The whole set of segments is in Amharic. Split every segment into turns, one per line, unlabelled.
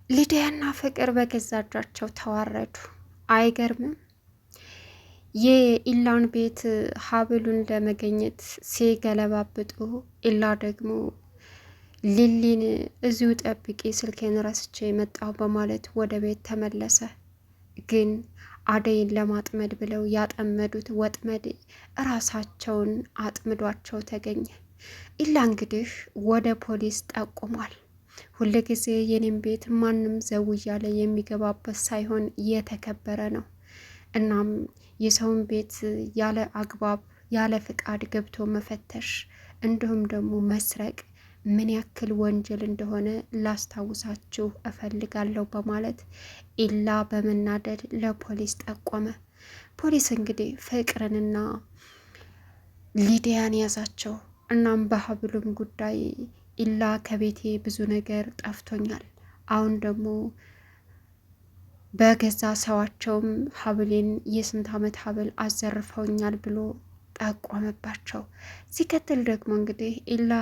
ሊዲያና ፍቅር በገዛ እጃቸው ተዋረዱ። አይገርምም? የኢላን ቤት ሀብሉን ለመገኘት ሲገለባብጡ ኢላ ደግሞ ሊሊን እዚሁ ጠብቂ ስልኬን ረስቼ መጣሁ በማለት ወደ ቤት ተመለሰ። ግን አደይን ለማጥመድ ብለው ያጠመዱት ወጥመድ እራሳቸውን አጥምዷቸው ተገኘ። ኢላ እንግዲህ ወደ ፖሊስ ጠቁሟል። ሁልጊዜ የኔም ቤት ማንም ዘው እያለ የሚገባበት ሳይሆን የተከበረ ነው። እናም የሰውን ቤት ያለ አግባብ ያለ ፍቃድ ገብቶ መፈተሽ እንዲሁም ደግሞ መስረቅ ምን ያክል ወንጀል እንደሆነ ላስታውሳችሁ እፈልጋለሁ በማለት ኢላ በመናደድ ለፖሊስ ጠቆመ። ፖሊስ እንግዲህ ፍቅርንና ሊዲያን ያዛቸው። እናም በሀብሉም ጉዳይ ኢላ ከቤቴ ብዙ ነገር ጠፍቶኛል፣ አሁን ደግሞ በገዛ ሰዋቸውም ሀብሌን የስንት ዓመት ሀብል አዘርፈውኛል ብሎ ጠቆመባቸው። ሲከትል ደግሞ እንግዲህ ኢላ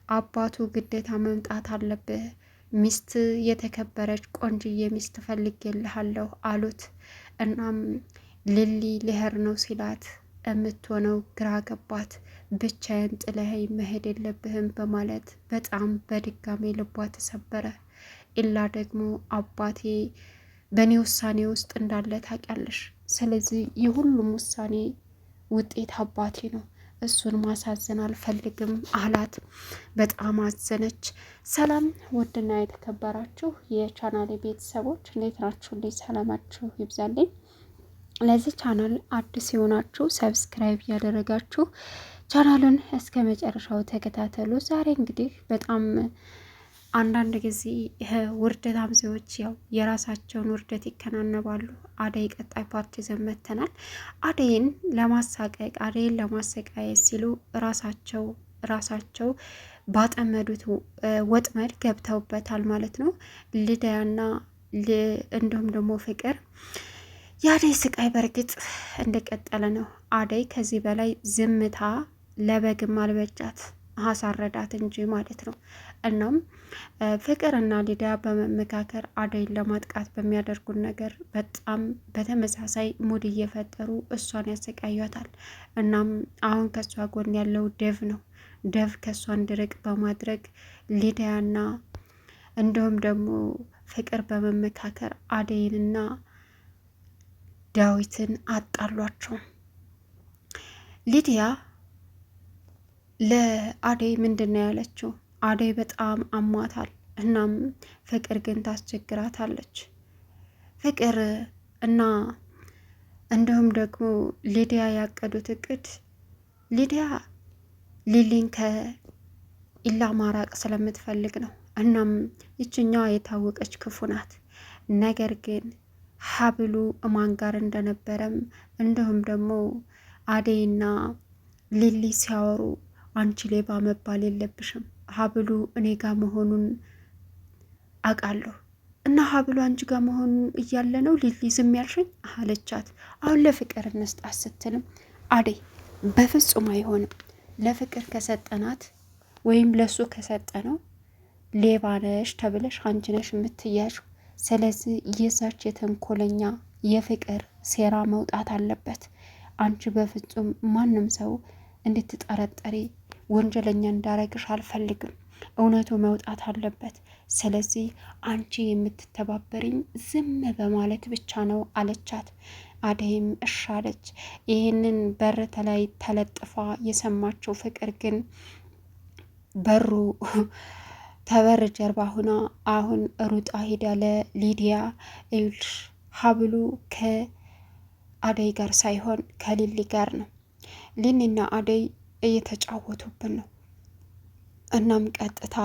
አባቱ ግዴታ መምጣት አለብህ፣ ሚስት የተከበረች ቆንጅዬ ሚስት ፈልጌልሃለሁ አሉት። እናም ሊሊ ልሄድ ነው ሲላት የምትሆነው ግራ ገባት። ብቻዬን ጥለኸኝ መሄድ የለብህም በማለት በጣም በድጋሚ ልቧ ተሰበረ። ኢላ ደግሞ አባቴ በእኔ ውሳኔ ውስጥ እንዳለ ታውቂያለሽ፣ ስለዚህ የሁሉም ውሳኔ ውጤት አባቴ ነው፣ እሱን ማሳዘን አልፈልግም አላት። በጣም አዘነች። ሰላም ውድና የተከበራችሁ የቻናሌ ቤተሰቦች እንዴት ናችሁ? ልጅ ሰላማችሁ ይብዛልኝ። ለዚህ ቻናል አዲስ የሆናችሁ ሰብስክራይብ እያደረጋችሁ ቻናሉን እስከ መጨረሻው ተከታተሉ። ዛሬ እንግዲህ በጣም አንዳንድ ጊዜ ውርደት አምዜዎች ያው የራሳቸውን ውርደት ይከናነባሉ። አደይ ቀጣይ ፓርቲ ዘመተናል። አደይን ለማሳቀቅ አደይን ለማሰቃየት ሲሉ ራሳቸው ባጠመዱት ወጥመድ ገብተውበታል ማለት ነው። ሊዲያና እንዲሁም ደግሞ ፍቅር የአደይ ስቃይ በእርግጥ እንደቀጠለ ነው። አደይ ከዚህ በላይ ዝምታ ለበግም አልበጃት አሳረዳት እንጂ ማለት ነው። እናም ፍቅርና ሊዲያ በመመካከር አደይን ለማጥቃት በሚያደርጉት ነገር በጣም በተመሳሳይ ሙድ እየፈጠሩ እሷን ያሰቃያታል። እናም አሁን ከእሷ ጎን ያለው ደቭ ነው። ደቭ ከእሷ እንዲርቅ በማድረግ ሊዲያና እንዲሁም ደግሞ ፍቅር በመመካከር አደይንና ዳዊትን አጣሏቸው። ሊዲያ ለአደይ ምንድን ነው ያለችው? አደይ በጣም አሟታል። እናም ፍቅር ግን ታስቸግራታለች። ፍቅር እና እንዲሁም ደግሞ ሊዲያ ያቀዱት እቅድ ሊዲያ ሊሊን ከኢላ ማራቅ ስለምትፈልግ ነው። እናም ይችኛዋ የታወቀች ክፉ ናት። ነገር ግን ሀብሉ እማን ጋር እንደነበረም እንዲሁም ደግሞ አደይና ሊሊ ሲያወሩ አንቺ ሌባ መባል የለብሽም፣ ሀብሉ እኔ ጋር መሆኑን አውቃለሁ እና ሀብሉ አንቺ ጋር መሆኑን እያለ ነው ሊሊ ዝም ያልሽኝ አለቻት። አሁን ለፍቅር እንስጣት ስትልም አደይ በፍጹም አይሆንም፣ ለፍቅር ከሰጠናት ወይም ለሱ ከሰጠነው ሌባ ነሽ ተብለሽ አንቺ ነሽ የምትያዥ። ስለዚህ የዛች የተንኮለኛ የፍቅር ሴራ መውጣት አለበት። አንቺ በፍጹም ማንም ሰው እንድትጠረጠሪ ወንጀለኛ እንዳረግሽ አልፈልግም። እውነቱ መውጣት አለበት። ስለዚህ አንቺ የምትተባበሪኝ ዝም በማለት ብቻ ነው አለቻት። አደይም እሺ አለች። ይህንን በር ላይ ተለጥፋ የሰማችው ፍቅር ግን በሩ ተበር ጀርባ ሁና አሁን ሩጣ ሄዳ ለሊዲያ ይኸውልሽ ሀብሉ ከአደይ ጋር ሳይሆን ከሊሊ ጋር ነው። ሊኒና አደይ እየተጫወቱብን ነው። እናም ቀጥታ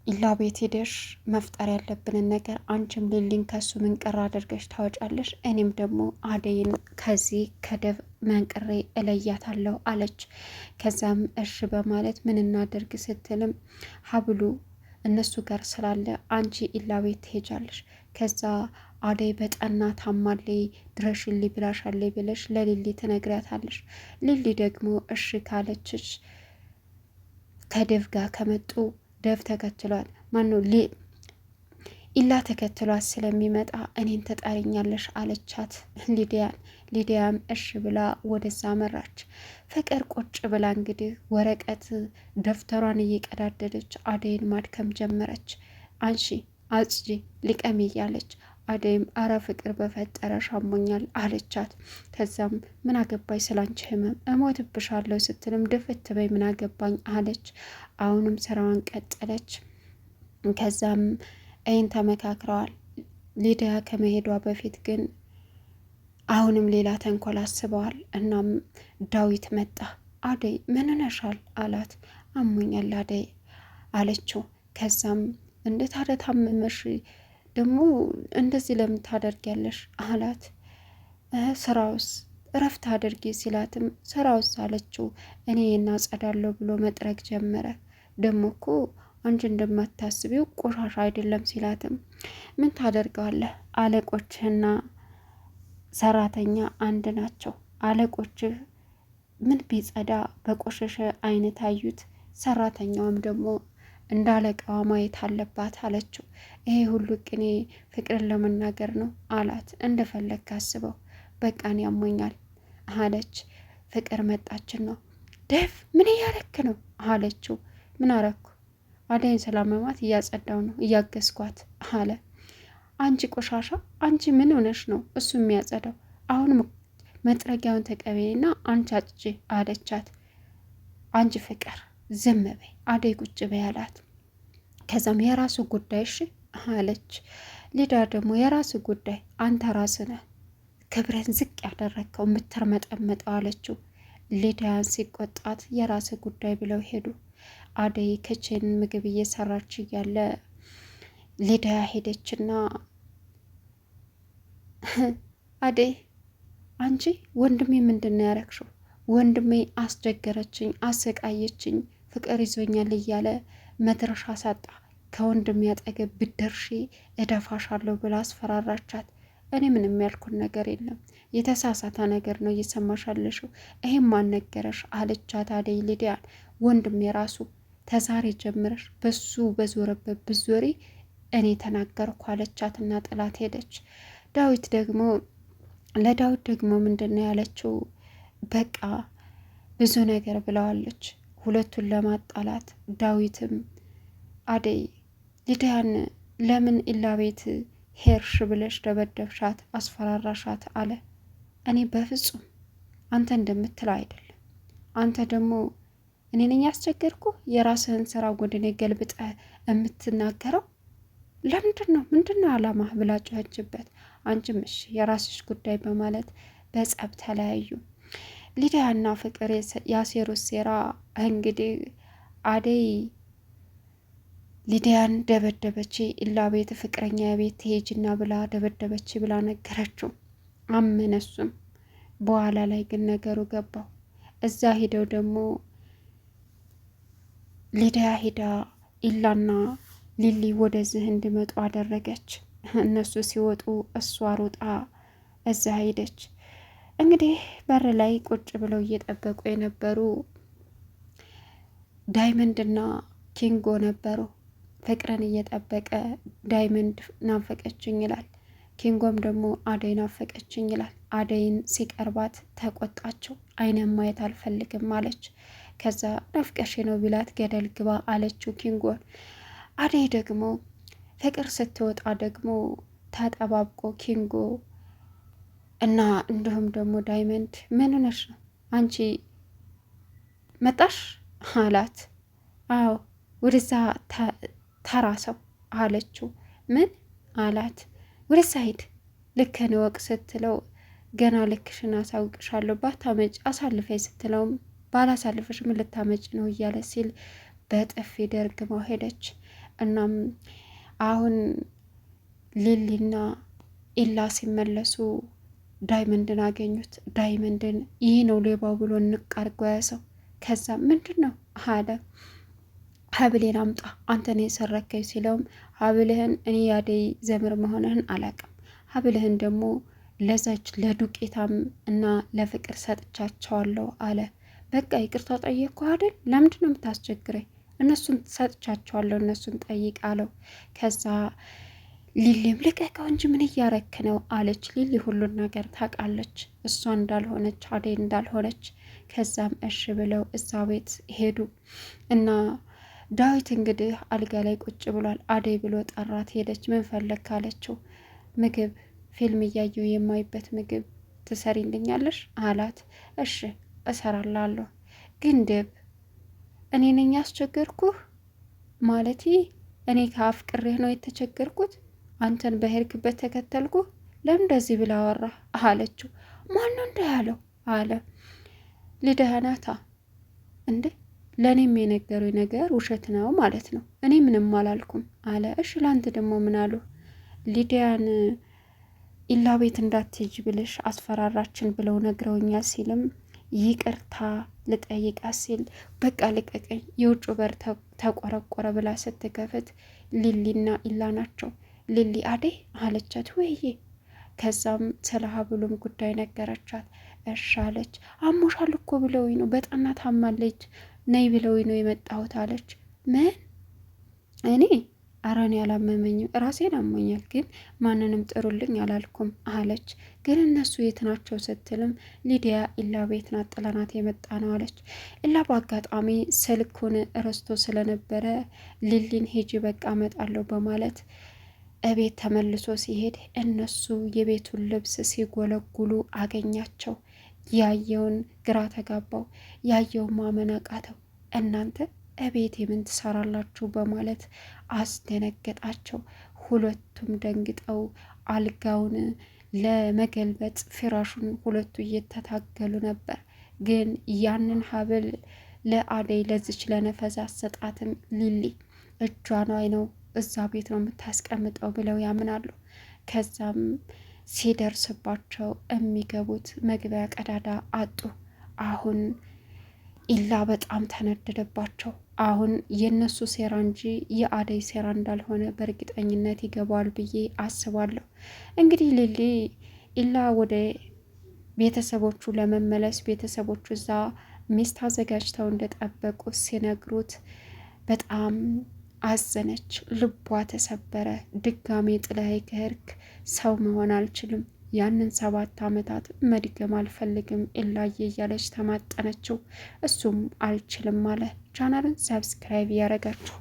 ኢላ ቤት ሄደሽ መፍጠር ያለብንን ነገር አንቺም ሊሊን ከሱ ምንቅር አድርገሽ ታወጫለሽ፣ እኔም ደግሞ አደይን ከዚህ ከደብ መንቅሬ እለያታለሁ አለች። ከዛም እሺ በማለት ምን እናደርግ ስትልም ሀብሉ እነሱ ጋር ስላለ አንቺ ኢላ ቤት ትሄጃለሽ፣ ከዛ አደይ በጠና ታማለይ ድረሽልኝ ብላሻለይ ብለሽ ለሊሊ ትነግሪያታለሽ። ሊሊ ደግሞ እሺ ካለችሽ ከደቭ ጋር ከመጡ ደቭ ተከትሏል። ማነው ኢላ ተከትሏት ስለሚመጣ እኔን ትጠሪኛለሽ አለቻት ሊዲያን። ሊዲያም እሽ ብላ ወደዛ መራች። ፍቅር ቁጭ ብላ እንግዲህ ወረቀት ደብተሯን እየቀዳደደች አደይን ማድከም ጀመረች። አንሺ አጽጂ ልቀሚ እያለች አደይም አረ ፍቅር በፈጠረሽ አሞኛል አለቻት። ከዛም ምን አገባኝ ስላንቺ ህመም እሞትብሻለሁ ስትልም ድፍት በይ ምን አገባኝ አለች። አሁንም ስራዋን ቀጠለች። ከዛም ይህን ተመካክረዋል። ሊዲያ ከመሄዷ በፊት ግን አሁንም ሌላ ተንኮል አስበዋል። እናም ዳዊት መጣ። አደይ ምን ሆነሻል አላት። አሞኛል አደይ አለችው። ከዛም እንዴት ታመመሽ ደግሞ እንደዚህ ለምን ታደርጊያለሽ አላት። ስራውስ እረፍት አድርጊ ሲላትም ስራውስ አለችው። እኔ እናጸዳለሁ ብሎ መጥረግ ጀመረ። ደግሞ እኮ አንቺ እንደማታስቢው ቆሻሻ አይደለም ሲላትም ምን ታደርገዋለህ አለቆችህና ሰራተኛ አንድ ናቸው። አለቆችህ ምን ቢጸዳ በቆሸሸ አይነት አዩት፣ ሰራተኛዋም ደግሞ እንዳለቃዋ ማየት አለባት አለችው። ይሄ ሁሉ ቅኔ ፍቅርን ለመናገር ነው አላት። እንደፈለግ ካስበው በቃን ያሞኛል አለች። ፍቅር መጣችን ነው። ደፍ ምን እያረክ ነው አለችው። ምን አረኩ አደይን ስላመማት እያጸዳው ነው እያገዝኳት አለ። አንቺ ቆሻሻ አንቺ ምን ሆነሽ ነው እሱ የሚያጸዳው? አሁንም መጥረጊያውን ተቀበይና አንቺ አጭጂ አለቻት። አንቺ ፍቅር ዝም በይ አደይ ቁጭ በይ አላት። ከዛም የራሱ ጉዳይ እሺ አለች። ሊዳ ደግሞ የራሱ ጉዳይ አንተ ራስህ ነህ ክብረን ዝቅ ያደረግከው የምትርመጠመጠው አለችው። ሊዳያን ሲቆጣት የራስ ጉዳይ ብለው ሄዱ። አደይ ክችን ምግብ እየሰራች እያለ ሊዳ ሄደችና አደይ አንቺ ወንድሜ ምንድን ነው ያረግሽው? ወንድሜ አስቸገረችኝ፣ አሰቃየችኝ፣ ፍቅር ይዞኛል እያለ መድረሻ ሳጣ ከወንድሜ አጠገብ ብደርሺ እደፋሻለሁ ብላ አስፈራራቻት። እኔ ምንም ያልኩን ነገር የለም የተሳሳተ ነገር ነው እየሰማሻለሽው፣ ይሄም ማን ነገረሽ አለቻት አደይ ሊዲያን። ወንድሜ የራሱ ተዛሬ ጀምረሽ በሱ በዞረበት ብዞሪ እኔ ተናገርኩ አለቻትና ጥላት ሄደች። ለዳዊት ደግሞ ምንድን ነው ያለችው? በቃ ብዙ ነገር ብለዋለች ሁለቱን ለማጣላት። ዳዊትም አደይ ሊዲያን ለምን ኢላ ቤት ሄርሽ ብለሽ ደበደብሻት፣ አስፈራራሻት አለ። እኔ በፍጹም አንተ እንደምትለው አይደለም። አንተ ደግሞ እኔ ነኝ ያስቸገርኩ? የራስህን ስራ ጎድኔ ገልብጠ የምትናገረው ምንድን ነው አላማ ብላ ጮኸችበት። አንቺም እሺ የራስሽ ጉዳይ በማለት በጸብ ተለያዩ። ሊዲያና ፍቅር ያሴሩት ሴራ እንግዲህ አደይ ሊዲያን ደበደበች። ኢላ ቤት ፍቅረኛ ቤት ትሄጅና ብላ ደበደበች ብላ ነገረችው። አመነሱም። በኋላ ላይ ግን ነገሩ ገባው። እዛ ሂደው ደግሞ ሊዲያ ሂዳ ኢላና ሊሊ ወደዚህ እንዲመጡ አደረገች። እነሱ ሲወጡ እሷ ሮጣ እዛ ሄደች። እንግዲህ በር ላይ ቁጭ ብለው እየጠበቁ የነበሩ ዳይመንድና ኪንጎ ነበሩ። ፍቅርን እየጠበቀ ዳይመንድ ናፈቀችኝ ይላል። ኪንጎም ደግሞ አደይ ናፈቀችኝ ይላል። አደይን ሲቀርባት ተቆጣቸው። አይነን ማየት አልፈልግም አለች። ከዛ ናፍቀሽ ነው ቢላት ገደል ግባ አለችው ኪንጎን። አደይ ደግሞ ፍቅር ስትወጣ ደግሞ ተጠባብቆ ኪንጎ እና እንዲሁም ደግሞ ዳይመንድ ምን ሆነሽ ነው አንቺ መጣሽ አላት። አዎ ወደዛ ተራ ሰው አለችው። ምን አላት? ወደዛ ሂድ ልክህን ወቅ ስትለው ገና ልክሽን አሳውቅሻለሁ ባታመጭ አሳልፈኝ ስትለውም ባላሳልፈሽ ምን ልታመጭ ነው እያለ ሲል በጥፊ ደርግማው ሄደች። እናም አሁን ሊሊና ኢላ ሲመለሱ ዳይመንድን አገኙት። ዳይመንድን ይህ ነው ሌባው ብሎ እንቃርጎ ያሰው። ከዛ ምንድን ነው አለ። ሀብሌን አምጣ አንተን የሰረከኝ ሲለውም ሀብልህን እኔ ያደይ ዘምር መሆንህን አላቅም፣ ሀብልህን ደግሞ ለዛች ለዱቄታም እና ለፍቅር ሰጥቻቸዋለሁ አለ። በቃ ይቅርታ ጠየቅኩ አይደል? ለምንድን ነው የምታስቸግረኝ? እነሱን ሰጥቻቸዋለሁ እነሱን ጠይቅ አለው። ከዛ ሊሊም ልቀቀው እንጂ ምን እያረክ ነው አለች። ሊሊ ሁሉን ነገር ታውቃለች፣ እሷ እንዳልሆነች አደይ እንዳልሆነች። ከዛም እሺ ብለው እዛ ቤት ሄዱ እና ዳዊት እንግዲህ አልጋ ላይ ቁጭ ብሏል። አደይ ብሎ ጠራት። ሄደች። ምን ፈለግ ካለችው ምግብ ፊልም እያየው የማይበት ምግብ ትሰሪልኛለሽ አላት። እሺ እሰራላለሁ፣ ግን ደብ እኔ ነኝ ያስቸገርኩህ ማለት እኔ ከአፍቅሬህ ነው የተቸገርኩት? አንተን በሄድክበት ተከተልኩ? ለምን እንደዚህ ብላ አወራ አለችው። ማነው እንደ ያለው አለ። ልደህናታ እንዴ ለእኔም የነገሩኝ ነገር ውሸት ነው ማለት ነው? እኔ ምንም አላልኩም አለ። እሺ ላንተ ደግሞ ምን አሉ? ሊዲያን ኢላ ቤት እንዳትሄጂ ብልሽ አስፈራራችን ብለው ነግረውኛል ሲልም ይቅርታ ልጠይቃት ሲል በቃ ልቀቀኝ፣ የውጭ በር ተቆረቆረ ብላ ስትከፍት ሊሊና ኢላ ናቸው። ሊሊ አደይ አለቻት። ወይዬ ከዛም ስለ ሀብሉም ጉዳይ ነገረቻት። እሺ አለች። አሞሻል እኮ ብለውኝ ነው፣ በጠና ታማለች፣ ነይ ብለውኝ ነው የመጣሁት አለች። ምን? እኔ ኧረ እኔ አላመመኝም፣ ራሴን አሞኛል፣ ግን ማንንም ጥሩልኝ አላልኩም አለች። ግን እነሱ የት ናቸው ስትልም ሊዲያ ኢላ ቤት ናት፣ ጥለናት የመጣ ነው አለች። ኢላ በአጋጣሚ ስልኩን ረስቶ ስለነበረ ሊሊን ሄጂ በቃ እመጣለሁ በማለት እቤት ተመልሶ ሲሄድ እነሱ የቤቱን ልብስ ሲጎለጉሉ አገኛቸው። ያየውን ግራ ተጋባው፣ ያየውን ማመን አቃተው። እናንተ እቤት የምን ትሰራላችሁ በማለት አስደነገጣቸው። ሁለቱም ደንግጠው አልጋውን ለመገልበጥ ፍራሹን ሁለቱ እየተታገሉ ነበር። ግን ያንን ሀብል ለአደይ ለዚች ለነፈዛ አሰጣትም ሊሊ እጇን ነው እዛ ቤት ነው የምታስቀምጠው ብለው ያምናሉ። ከዛም ሲደርስባቸው የሚገቡት መግቢያ ቀዳዳ አጡ። አሁን ኢላ በጣም ተነደደባቸው። አሁን የነሱ ሴራ እንጂ የአደይ ሴራ እንዳልሆነ በእርግጠኝነት ይገባዋል ብዬ አስባለሁ። እንግዲህ ሊሊ ኢላ ወደ ቤተሰቦቹ ለመመለስ ቤተሰቦቹ እዛ ሚስት አዘጋጅተው እንደጠበቁ ሲነግሩት በጣም አዘነች። ልቧ ተሰበረ። ድጋሜ ጥለኸኝ ከሄድክ ሰው መሆን አልችልም፣ ያንን 7 ዓመታት መድገም አልፈልግም ኢላዬ እያለች ተማጠነችው። እሱም አልችልም አለ። ቻናልን ሰብስክራይብ ያረጋችሁ